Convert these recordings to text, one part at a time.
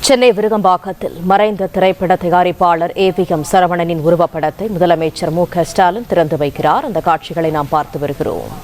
சென்னை விருகம்பாக்கத்தில் மறைந்த திரைப்பட தயாரிப்பாளர் ஏவிஎம் சரவணனின் உருவப்படத்தை முதலமைச்சர் மு.க.ஸ்டாலின் திறந்து வைக்கிறார். அந்த காட்சிகளை நாம் பார்த்து வருகிறோம்.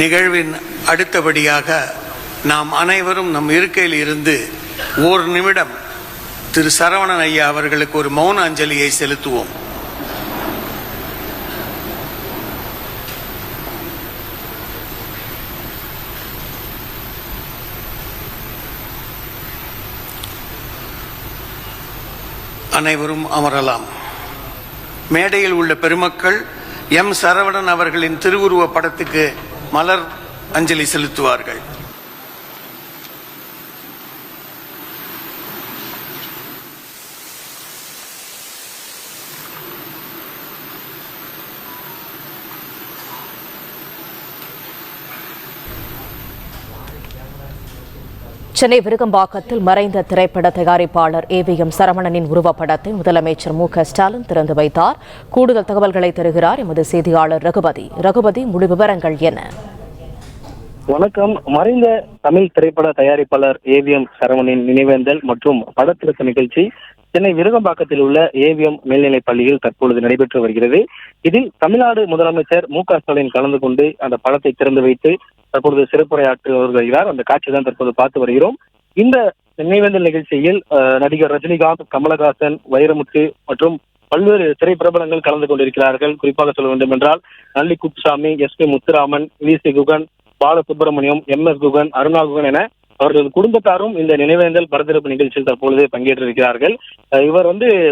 நிகழ்வின் அடுத்தபடியாக நாம் அனைவரும் நம் இருக்கையில் இருந்து ஒரு நிமிடம் திரு சரவணன் ஐயா அவர்களுக்கு ஒரு மௌன அஞ்சலியை செலுத்துவோம். அனைவரும் அமரலாம். மேடையில் உள்ள பெருமக்கள் எம் சரவணன் அவர்களின் திருவுருவ படத்துக்கு மலர் அஞ்சலி செலுத்துவார்கள். சென்னை விருகம்பாக்கத்தில் மறைந்த திரைப்பட தயாரிப்பாளர் ஏவிஎம் சரவணனின் உருவப்படத்தை முதலமைச்சர் மு.க.ஸ்டாலின் திறந்து வைத்தார். கூடுதல் தகவல்களை தருகிறார் எமது செய்தியாளர் ரகுபதி. முழு விவரங்கள் என்ன? வணக்கம். மறைந்த தமிழ் திரைப்பட தயாரிப்பாளர் ஏவிஎம் சரவணனின் நினைவேந்தல் மற்றும் படத்திருத்த நிகழ்ச்சி சென்னை விருகம்பாக்கத்தில் உள்ள ஏவிஎம் மேல்நிலைப் பள்ளியில் தற்பொழுது நடைபெற்று வருகிறது. இதில் தமிழ்நாடு முதலமைச்சர் மு.க.ஸ்டாலின் கலந்து கொண்டு அந்த படத்தை திறந்து வைத்து தற்பொழுது சிறப்புரையாற்றி வருகிறார். அந்த காட்சி தான் தற்போது பார்த்து வருகிறோம். இந்த நினைவேந்தல் நிகழ்ச்சியில் நடிகர் ரஜினிகாந்த், கமலஹாசன், வைரமுத்து மற்றும் பல்வேறு திரைப்பிரபலங்கள் கலந்து கொண்டிருக்கிறார்கள். குறிப்பாக சொல்ல வேண்டும் என்றால் நல்லி குப்புசாமி, எஸ்.பி. முத்துராமன், வி.சி. குகன், பாலசுப்ரமணியம், எம்.எஸ். குகன், அருணா குகன் என அவர்களது குடும்பத்தாரும் இந்த நினைவேந்தல் படத்திருப்பு நிகழ்ச்சியில் தற்பொழுது பங்கேற்றிருக்கிறார்கள். இவர்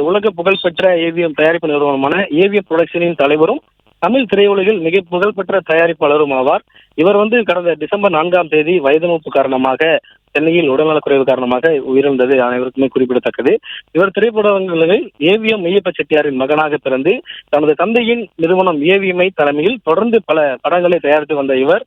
உலக புகழ்பெற்ற ஏவிஎம் தயாரிப்பு நிறுவனமான ஏவிஎம் புரொடக்ஷனின் தலைவரும் தமிழ் திரையுலகில் மிக புகழ்பெற்ற தயாரிப்பாளரும் ஆவார். இவர் கடந்த டிசம்பர் 4ஆம் தேதி வயது மூப்பு காரணமாக சென்னையில் உடல்நலக்குறைவு காரணமாக உயிரிழந்தது அனைவருக்குமே குறிப்பிடத்தக்கது. இவர் திரைப்படங்களில் ஏவிஎம் மெய்யப்ப செட்டியாரின் மகனாக பிறந்து தனது தந்தையின் நிறுவனம் ஏவிஎம்ஐ தலைமையில் தொடர்ந்து பல படங்களை தயாரித்து வந்த இவர்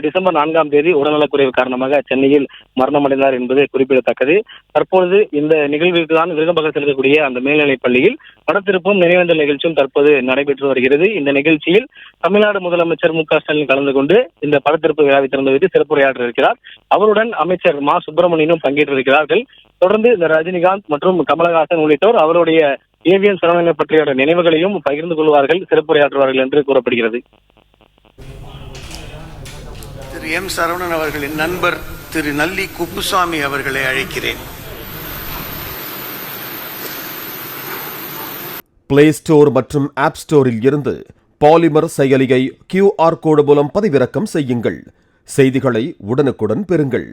டிசம்பர் 4ஆம் தேதி உடல்நலக்குறைவு காரணமாக சென்னையில் மரணமடைந்தார் என்பது குறிப்பிடத்தக்கது. தற்பொழுது இந்த நிகழ்விற்கு தான் விருகம்பாக்கத்தில் இருக்கக்கூடிய அந்த மேல்நிலைப் பள்ளியில் படத்திருப்பும் நினைவேந்தல் நிகழ்ச்சியும் தற்போது நடைபெற்று வருகிறது. இந்த நிகழ்ச்சியில் தமிழ்நாடு முதலமைச்சர் மு.க.ஸ்டாலின் கலந்து கொண்டு இந்த படத்திருப்பு விழாவை திறந்து வைத்து சிறப்புரையாற்ற இருக்கிறார். அவருடன் அமைச்சர் மா சுப்பிரமணியனும் பங்கேற்றிருக்கிறார்கள். தொடர்ந்து இந்த ரஜினிகாந்த் மற்றும் கமலஹாசன் உள்ளிட்டோர் அவருடைய ஏவிஎம் சரவணனை பற்றிய நினைவுகளையும் பகிர்ந்து கொள்வார்கள், சிறப்புரையாற்றுவார்கள் என்று கூறப்படுகிறது. திரு எம் சரவணன் அவர்களின் நண்பர் திரு நல்லி குப்புசாமி அவர்களை அழைக்கிறேன். பிளே ஸ்டோர் மற்றும் ஆப் ஸ்டோரில் இருந்து பாலிமர் செயலியை QR கோடு மூலம் பதிவிறக்கம் செய்யுங்கள். செய்திகளை உடனுக்குடன் பெறுங்கள்.